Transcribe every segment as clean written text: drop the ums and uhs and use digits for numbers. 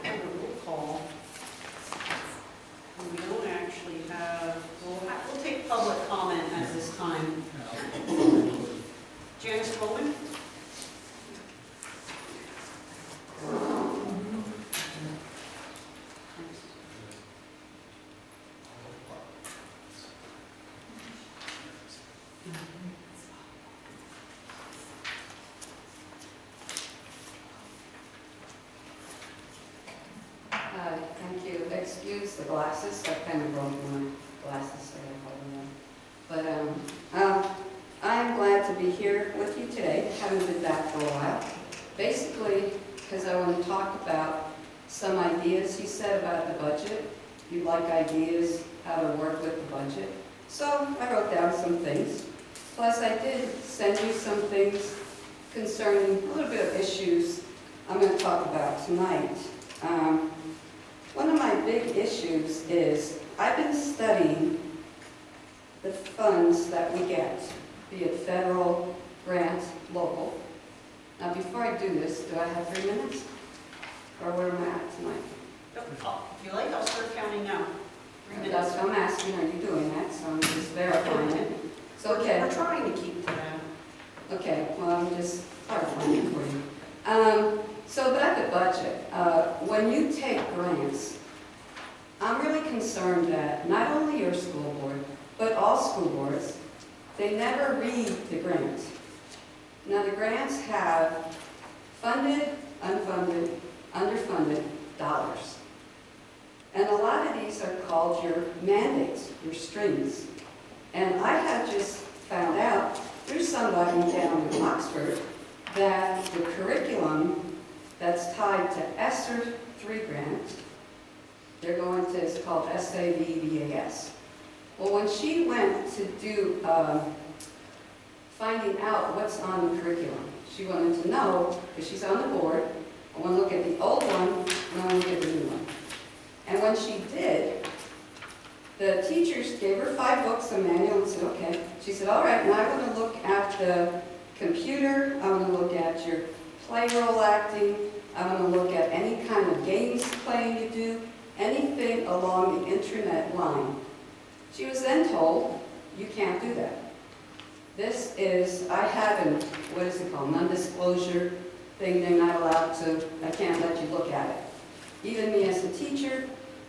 have a roll call. And we don't actually have, we'll take public comment at this time. Janice Coleman? Thank you. Excuse the glasses. I kind of broke my glasses, so I hold them up. But I'm glad to be here with you today. Haven't been back for a while. Basically, because I want to talk about some ideas you said about the budget. You like ideas, how to work with the budget. So I wrote down some things. Plus, I did send you some things concerning a little bit of issues I'm going to talk about tonight. One of my big issues is I've been studying the funds that we get, be it federal, grant, local. Now, before I do this, do I have 3 minutes? Or where am I at tonight? If you like, I'll start counting now. 3 minutes. That's what I'm asking. Are you doing that? So I'm just verifying it. So, okay. We're trying to keep to that. Okay, well, I'm just clarifying it for you. So about the budget, when you take grants, I'm really concerned that not only your school board, but all school boards, they never read the grants. Now the grants have funded, unfunded, underfunded dollars. And a lot of these are called your mandates, your strings. And I have just found out through somebody down in Oxford that the curriculum that's tied to ESSER 3 grant, they're going to, it's called SAVVAS. Well, when she went to do finding out what's on the curriculum, she wanted to know, because she's on the board, I want to look at the old one, and I want to look at the new one. And when she did, the teachers gave her 5 books, a manual, and said, okay. She said, all right, now I want to look at the computer, I want to look at your play role acting, I want to look at any kind of games playing you do, anything along the internet line. She was then told, you can't do that. This is, I have an, what is it called, non-disclosure thing, they're not allowed to, I can't let you look at it. Even me as a teacher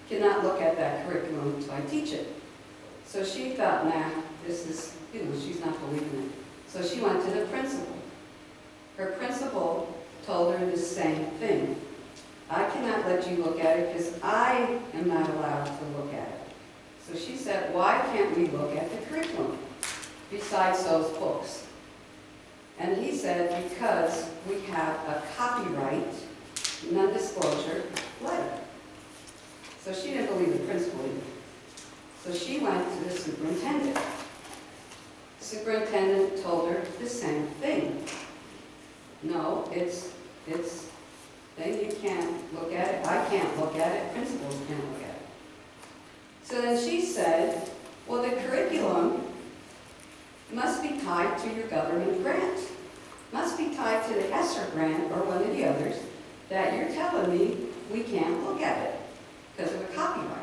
cannot look at that curriculum until I teach it. So she thought, nah, this is, she's not believing it. So she went to the principal. Her principal told her the same thing. I cannot let you look at it because I am not allowed to look at it. So she said, why can't we look at the curriculum besides those books? And he said, because we have a copyright, non-disclosure letter. So she didn't believe the principal either. So she went to the superintendent. The superintendent told her the same thing. No, it's then you can't look at it, I can't look at it, principals can't look at it. So then she said, well, the curriculum must be tied to your government grant. Must be tied to the ESSER grant or one of the others that you're telling me we can't look at it because of a copyright.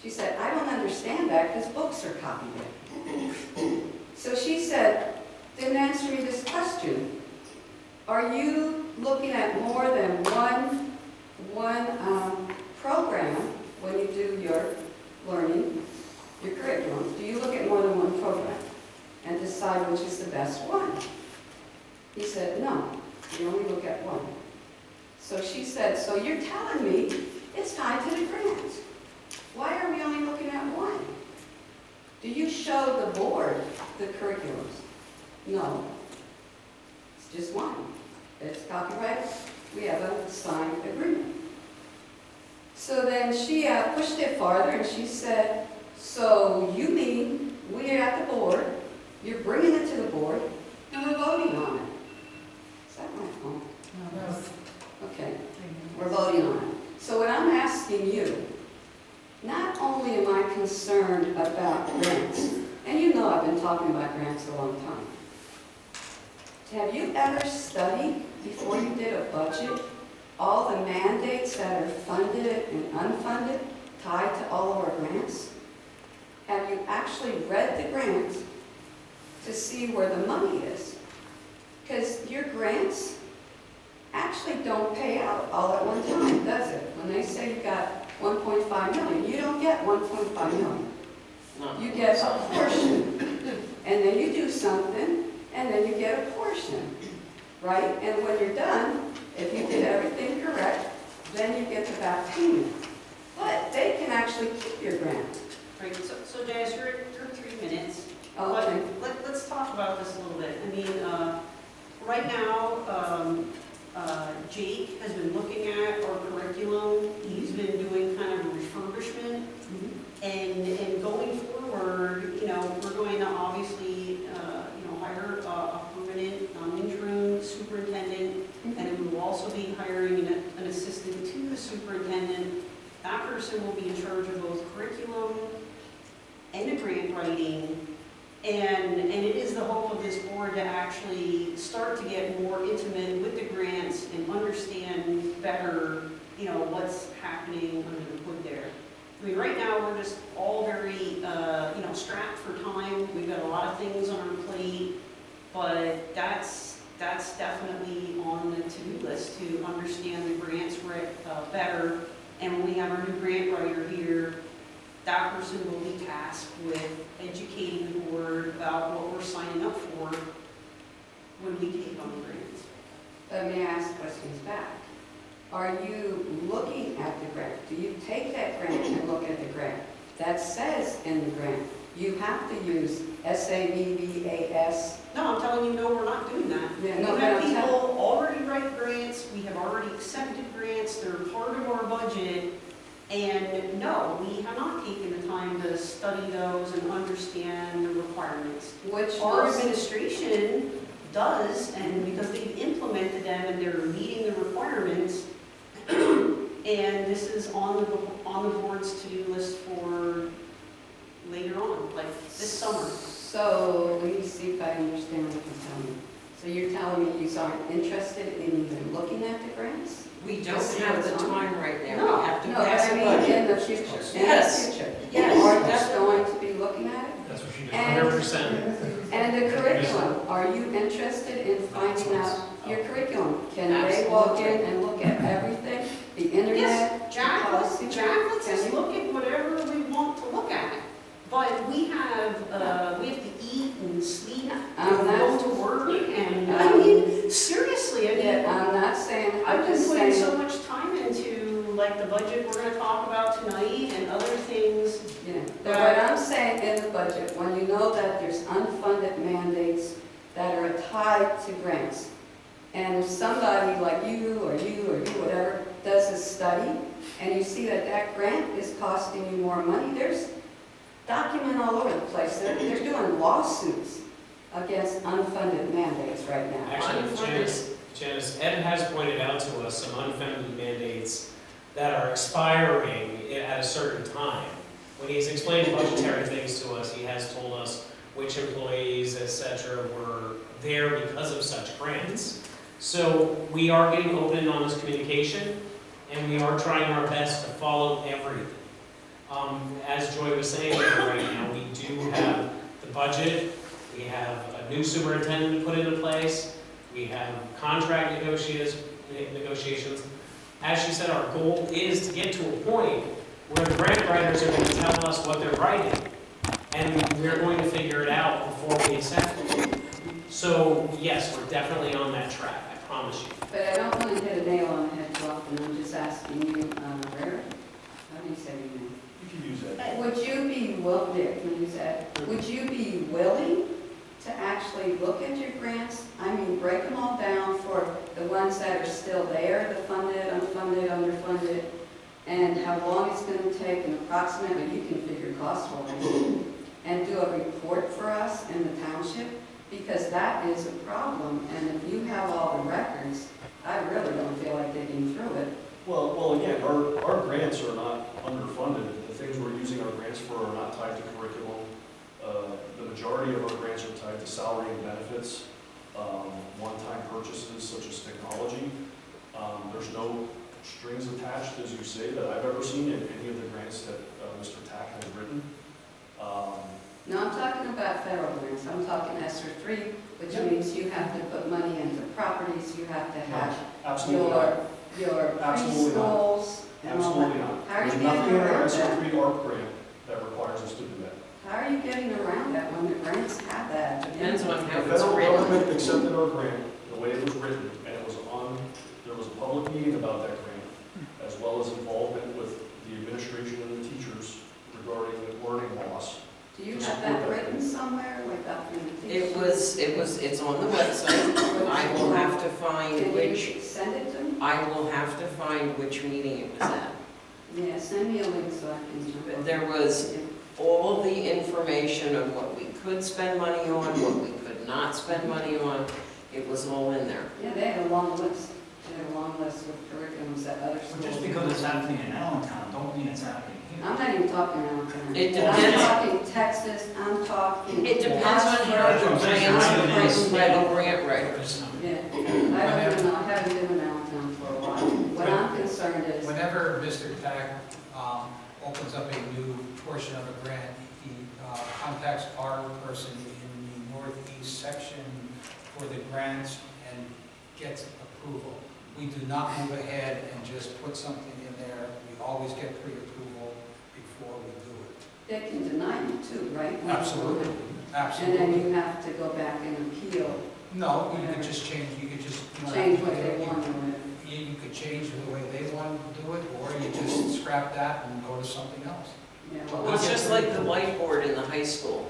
She said, I don't understand that because books are copyrighted. So she said, then answer me this question. Are you looking at more than one program when you do your learning, your curriculum? Do you look at more than one program and decide which is the best one? He said, no, you only look at one. So she said, so you're telling me it's tied to the grant. Why are we only looking at one? Do you show the board the curriculums? No, it's just one. It's copyrighted. We have a signed agreement. So then she pushed it farther and she said, so you mean we're at the board, you're bringing it to the board, and we're voting on it. Is that my phone? No. Okay, we're voting on it. So what I'm asking you, not only am I concerned about grants, and you know I've been talking about grants a long time. Have you ever studied, before you did a budget, all the mandates that are funded and unfunded tied to all of our grants? Have you actually read the grant to see where the money is? Because your grants actually don't pay out all at one time, does it? When they say you got 1.5 million, you don't get 1.5 million. You get a portion, and then you do something, and then you get a portion, right? And when you're done, if you did everything correct, then you get the back payment. But they can actually keep your grant. Right, so Janice, you're 3 minutes. Okay. But let's talk about this a little bit. I mean, right now, Jake has been looking at our curriculum. He's been doing kind of a refurbishment. And going forward, you know, we're going to obviously, hire a permanent, interim superintendent, and we will also be hiring an assistant to the superintendent. That person will be in charge of both curriculum and the grant writing. And it is the hope of this board to actually start to get more intimate with the grants and understand better, you know, what's happening under the hood there. I mean, right now, we're just all very, strapped for time. We've got a lot of things on our plate, but that's definitely on the to-do list to understand the grants better. And when we have our new grant writer here, that person will be tasked with educating the board about what we're signing up for when we take on the grants. Let me ask questions back. Are you looking at the grant? Do you take that grant and look at the grant? That says in the grant, you have to use SAVVAS. No, I'm telling you, no, we're not doing that. Yeah, no, We have but I'm people already write grants, we have already accepted grants, they're part of our budget, and no, we have not taken the time to study those and understand the requirements. Which Our was, administration does, and because they've implemented them and they're meeting the requirements, and this is on the board's to-do list for later on, like this summer. so let me see if I understand what you're telling me. So you're telling me you aren't interested in even looking at the grants? We don't have the time right now. No, We have to No, pass but a I mean budget. in the future. Yes. In the future. Yes, Are you definitely. going to be looking at it? That's what she did, And- 100%. And the curriculum, are you interested in finding out your curriculum? Can they walk in and look at everything? The internet? Yes, Jack, policy? Jack lets Can us you? look at whatever we want to look at. But we have to eat and sleep and go not- to work, and I mean, seriously, I mean, Yeah, I'm not saying, I'm I've been just putting so saying, much time into, like, the budget we're gonna talk about tonight and other things. yeah. But what I'm saying in the budget, when you know that there's unfunded mandates that are tied to grants, and if somebody like you, whatever, does a study, and you see that that grant is costing you more money, there's document all over the place. They're doing lawsuits against unfunded mandates right now. Actually, Janice, Ed has pointed out to us some unfunded mandates that are expiring at a certain time. When he's explained budgetary things to us, he has told us which employees, etc., were there because of such grants. So we are getting open and honest communication, and we are trying our best to follow everything. As Joy was saying right now, we do have the budget, we have a new superintendent put into place, we have contract negotiations. As she said, our goal is to get to a point where the grant writers are going to tell us what they're writing, and we're going to figure it out before we accept it. So yes, we're definitely on that track, I promise you. But I don't want to hit a nail on the head too often. I'm just asking you, Rarick, how do you say your name? You can use that. Would you be would you be willing to actually look at your grants? I mean, break them all down for the ones that are still there, the funded, unfunded, underfunded, and how long it's going to take, and approximately you can figure costs already, and do a report for us in the township, because that is a problem. And if you have all the records, I really don't feel like digging through it. Well, again, our grants are not underfunded. The things we're using our grants for are not tied to curriculum. The majority of our grants are tied to salary and benefits, one-time purchases such as technology. There's no strings attached, as you say, that I've ever seen in any of the grants that Mr. Tack has written. No, I'm talking about federal grants. I'm talking ESSER 3, which means you have to put money into properties, you have to have Absolutely not. your Absolutely not. preschools and all that. Absolutely not. How are you There's getting nothing in our around ESSER that? 3 ARP grant that requires us to do that. How are you getting around that when the grants have that? Depends on how The it's federal written. government accepted our grant, the way it was written, and it was there was a public meeting about that grant, as well as involvement with the administration and the teachers regarding learning loss. Do you have that written somewhere, like documentation? It's on the website. I will have to find Can which, you send it to me? I will have to find which meeting it was at. Yeah, send me a link so I can jump But on. there was all the information of what we could spend money on, what we could not spend money on. It was all in there. Yeah, they had a long list. They had a long list of curriculums that other schools. Just because it's happening in Allentown, don't mean it's happening here. I'm not even talking Allentown. It I'm depends. talking Texas, I'm talking. It depends on how the grants are written by the grant writers. Yeah, I don't even know, I haven't been in Allentown for a while. What I'm concerned is, Whenever Mr. Tack opens up a new portion of a grant, he contacts our person in the northeast section for the grants and gets approval. We do not move ahead and just put something in there. We always get pre-approval before we do it. they can deny you too, right? Absolutely, And absolutely. then you have to go back and appeal, No, you could just change, you could just. you don't have change to what do they it. want or whatever. You could change the way they want to do it, or you just scrap that and go to something else. Yeah, Well, it's just like the whiteboard in the high school.